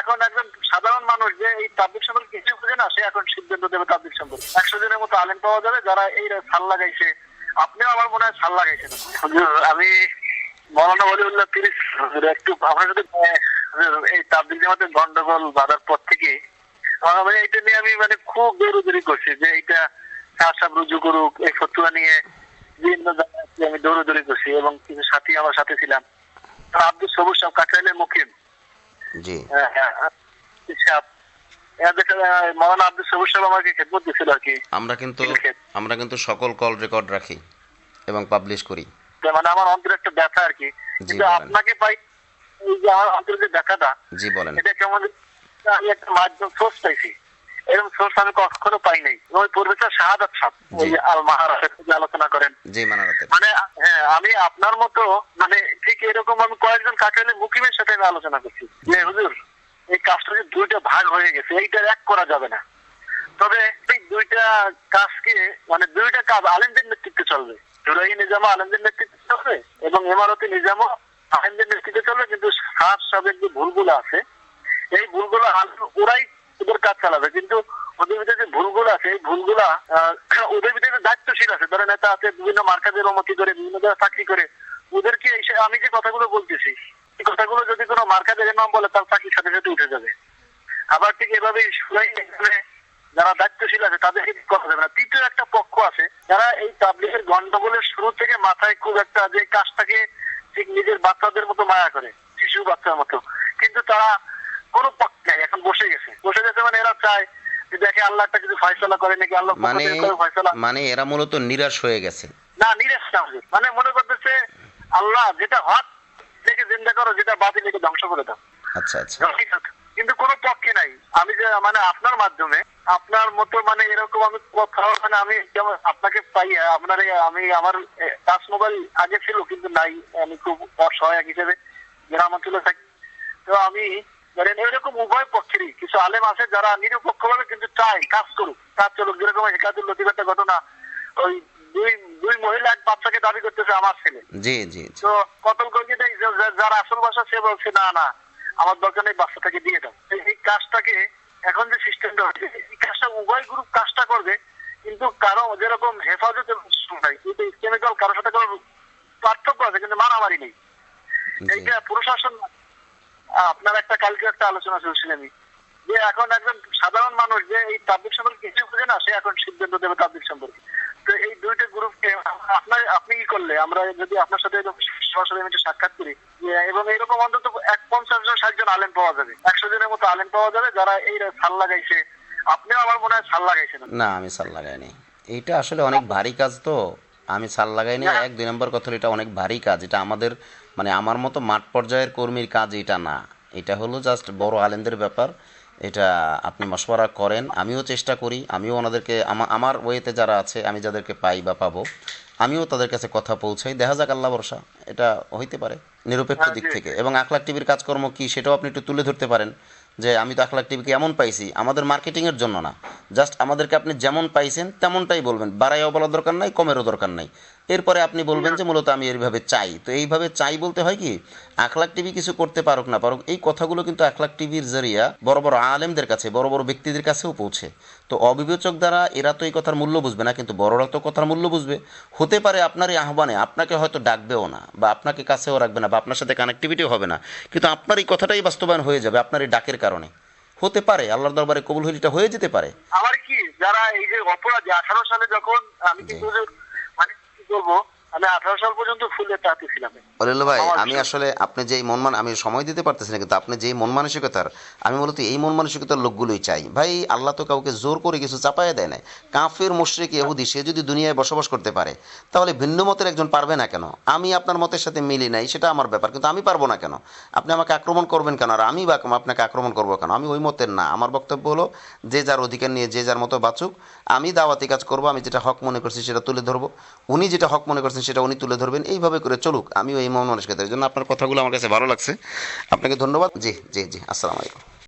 এখন একজন সাধারণ মানুষ যে এই তাবলিগ সম্পর্কে কিছু বুঝে না, সে এখন সিদ্ধান্ত দেবে তাবলিগ সম্পর্কে। 100 জনের মতো আলেম পাওয়া যাবে যারা এই সাল লাগাইছে। আপনিও আমার মনে হয় সাল লাগাইছেন। আমি মৌলানা ওলিউল্লাহ 30 একটু আমরা যদি এই তাবলিগ জামাতের গন্ডগোল বাঁধার পর থেকে এইটা নিয়ে আমি খুব দৌড়দৌড়ি করছি যে এইটা সাহেব রুজু করুক, এই ফতুয়া নিয়ে বিভিন্ন জায়গায় আমি দৌড়দৌড়ি করছি এবং কিছু সাথী আমার সাথে ছিলাম। আব্দুল সবুজ সাহেব কাকরাইলের মুকিম, জি মৌলানা আব্দুল সবুজ সাহেব আমাকে খেদমত দিয়েছিল আর কি। আমরা কিন্তু সকল কল রেকর্ড রাখি এবং পাবলিশ করি। আমার অন্তরে একটা ব্যথা আর কি, কিন্তু আপনাকে পাই এই যে আমার অন্তরে যে ব্যথাটা, জি বলেন, এটা কেমন আমি একটা মাধ্যম সোর্স পাইছি, এরকম সোর্স আমি কখনো পাই নাই। ওই প্রফেসর শাহাদাত সাহেব ওই আল মাহারাতের আলোচনা করেন, হ্যাঁ আমি আপনার মতো ঠিক এরকম আমি কয়েকজন কাকরাইলের মুকিমের সাথে আমি আলোচনা করছি যে হুজুর এই কাজটা যে দুইটা ভাগ হয়ে গেছে, এইটা এক করা যাবে না। তবে এই দুইটা কাজকে দুইটা কাজ আলেমদের নেতৃত্বে চলবে। জুলাই নিজামও আলেমদের নেতৃত্বে চলবে এবং ইমারতে নিজামও আলেমদের নেতৃত্বে চলবে। কিন্তু সাহেবের যে ভুলগুলো আছে, এই ভুলগুলো ওরাই ওদের কাজ চালাবে। কিন্তু ওদের ভিতরে যে ভুলগুলো আছে, এই ভুলগুলা ওদের ভিতরে দায়িত্বশীল আছে, ধরে নেতা আছে, বিভিন্ন মার্কাজের অনুমতি করে, বিভিন্ন জায়গায় চাকরি করে, ওদেরকে আমি যে কথাগুলো বলতেছি, এই কথাগুলো যদি কোনো মার্কাজের নাম বলে, তার চাকরির সাথে সাথে উঠে যাবে। আবার ঠিক এভাবে যারা দায়িত্বশীল আছে তাদেরকে করা যাবে না। তৃতীয় একটা পক্ষ আছে যারা এই তাবলিগের গন্ডগোলের শুরু থেকে মাথায় খুব একটা যে কাজটাকে ঠিক নিজের বাচ্চাদের মতো মায়া করে, শিশু বাচ্চার মতো, কিন্তু তারা কোনো পক্ষ নাই, এখন বসে গেছে এরা চায় যে দেখে আল্লাহ একটা কিছু ফয়সালা করে নাকি, আল্লাহ এরা মূলত নিরাশ হয়ে গেছে। না, নিরাশ না, মনে করতেছে আল্লাহ যেটা হক দেখে জিন্দা করো, যেটা বাতিল একে ধ্বংস করে দাও। আচ্ছা আচ্ছা, কিন্তু কোনো পক্ষে নাই। আমি যে আপনার মাধ্যমে আপনার মতো এরকম আমি কোথাও আমি যেমন আপনাকে পাই, আপনার আমি আমার টাচ মোবাইল আগে ছিল কিন্তু নাই, আমি খুব অসহায়ক হিসেবে গ্রাম অঞ্চলে থাকি। তো আমি এরকম উভয় পক্ষেরই কিছু আলেম আছে যারা নিরপেক্ষ ভাবে কিন্তু চাই কাজ করুক, কাজ চলুক। যেরকম হেকাতুল লতিফ একটা ঘটনা, ওই দুই মহিলা এক বাচ্চাকে দাবি করতেছে আমার ছেলে, জি জি, তো কতল করে দেয়। যার আসল ভাষা সে বলছে না না আমার দরকার নেই, বাচ্চাটাকে দিয়ে দাও। এই কাজটাকে এখন যে সিস্টেমটা হচ্ছে, এই কাজটা উভয় গ্রুপ কাজটা করবে, কিন্তু কারো যেরকম হেফাজতের কেমিক্যাল কারোর সাথে কোনো পার্থক্য আছে কিন্তু মারামারি নেই। এইটা প্রশাসন আপনার একটা কালকে একটা আলোচনা চলছিল আমি যে এখন একজন সাধারণ মানুষ যে এই তাবলিগ সম্পর্কে কিছু বুঝে না, সে এখন সিদ্ধান্ত দেবে তাবলিগ সম্পর্কে। তো এই দুইটা গ্রুপকে আপনি কি করলে আমরা যদি আপনার সাথে সরাসরি সাক্ষাৎ করি এবং এরকম অন্তত 50 জন 60 জন আলেম পাওয়া যাবে, 100 জনের মতো আলেম পাওয়া যাবে যারা এই সাল লাগাইছে। আপনিও আমার মনে হয় সাল লাগাইছেন। না, আমি সাল লাগাইনি। এইটা আসলে অনেক ভারী কাজ, তো আমি সাল লাগাইনি। 1-2 নম্বর কথা, এটা অনেক ভারী কাজ। এটা আমাদের আমার মতো মাঠ পর্যায়ের কর্মীর কাজ এটা না। এটা হলো জাস্ট বড় আলেমদের ব্যাপার। এটা আপনি মশওয়ারা করেন, আমিও চেষ্টা করি, আমিও ওনাদেরকে আমার ওয়েতে যারা আছে, আমি যাদেরকে পাই বা পাবো, আমিও তাদের কাছে কথা পৌঁছাই। দেখা যাক, আল্লাহ ভরসা, এটা হইতে পারে নিরপেক্ষ দিক থেকে। এবং আখলাক টিভির কাজকর্ম কি সেটাও আপনি একটু তুলে ধরতে পারেন যে আমি তো আখলাক টিভিকে এমন পাইছি, আমাদের মার্কেটিংয়ের জন্য না, জাস্ট আমাদেরকে আপনি যেমন পাইছেন তেমনটাই বলবেন, বাড়াইও বলার দরকার নাই, কমেরও দরকার নাই। এরপরে আপনি বলবেন যে মূলত আমি এইভাবে চাই। তো এইভাবে চাই বলতে হয় কি, আখলাক টিভি কিছু করতে পারুক না পারুক, এই কথাগুলো কিন্তু আখলাক টিভির জরিয়া বড় বড় আলেমদের কাছে, বড় বড় ব্যক্তিদের কাছেও পৌঁছে। তো অবিবেচক দ্বারা এরা তো এই কথার মূল্য বুঝবে না, কিন্তু বড়রা তো কথার মূল্য বুঝবে। হতে পারে আপনার এই আহ্বানে আপনাকে হয়তো ডাকবেও না, বা আপনাকে কাছেও রাখবে না, বা আপনার সাথে কানেক্টিভিটিও হবে না, কিন্তু আপনার এই কথাটাই বাস্তবায়ন হয়ে যাবে আপনার এই ডাকের কারণে। হতে পারে আল্লাহর দরবারে কবুল হলে এটা হয়ে যেতে পারে। আমার কি যারা এই যে অপরাধী 18 সালে যখন আমি কিন্তু কি বলবো, আমি 18 সাল পর্যন্ত ফুলের তাঁতি ছিলাম। ভাই, আমি আসলে আপনি যেই আমি সময় দিতে পারতেছি না, কিন্তু আপনি যেই মন মানসিকতার, আমি মূলত এই মন মানসিকতার লোকগুলোই চাই। ভাই, আল্লাহ তো কাউকে জোর করে কিছু চাপায় দেয় না। কাফের মুশরিক ইহুদি সে যদি দুনিয়ায় বসবাস করতে পারে, তাহলে ভিন্ন মতের একজন পারবে না কেন? আমি আপনার মতের সাথে মিলি নাই, সেটা আমার ব্যাপার, কিন্তু আমি পারবো না কেন? আপনি আমাকে আক্রমণ করবেন কেন? আর আমি বা আপনাকে আক্রমণ করবো কেন? আমি ওই মতের না। আমার বক্তব্য হলো, যে যার অধিকার নিয়ে যে যার মতো বাঁচুক। আমি দাওয়াতি কাজ করবো, আমি যেটা হক মনে করছি সেটা তুলে ধরবো, উনি যেটা হক মনে করছেন সেটা উনি তুলে ধরবেন। এইভাবে করে চলুক। আমিও এই মন মানসিকতার জন্য আপনার কথাগুলো আমার কাছে ভালো লাগছে। আপনাকে ধন্যবাদ। জি জি জি, আসসালামু আলাইকুম।